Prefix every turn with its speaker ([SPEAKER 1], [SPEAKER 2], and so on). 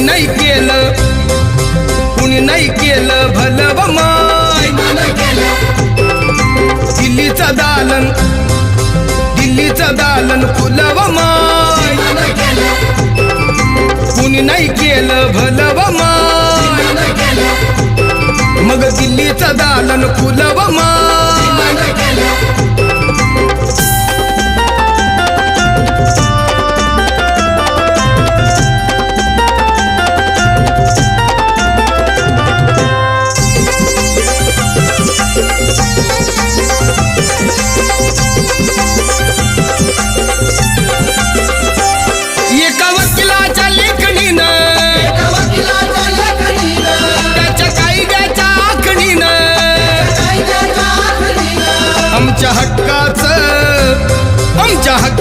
[SPEAKER 1] नाही केलं, कुणी नाही केलं भलं व माय. दिल्लीचं दालन, दिल्लीचं दालन फुलं व माय. कुणी नाही केलं भलं व माय. मग दिल्लीचं दालन फुलं व माय.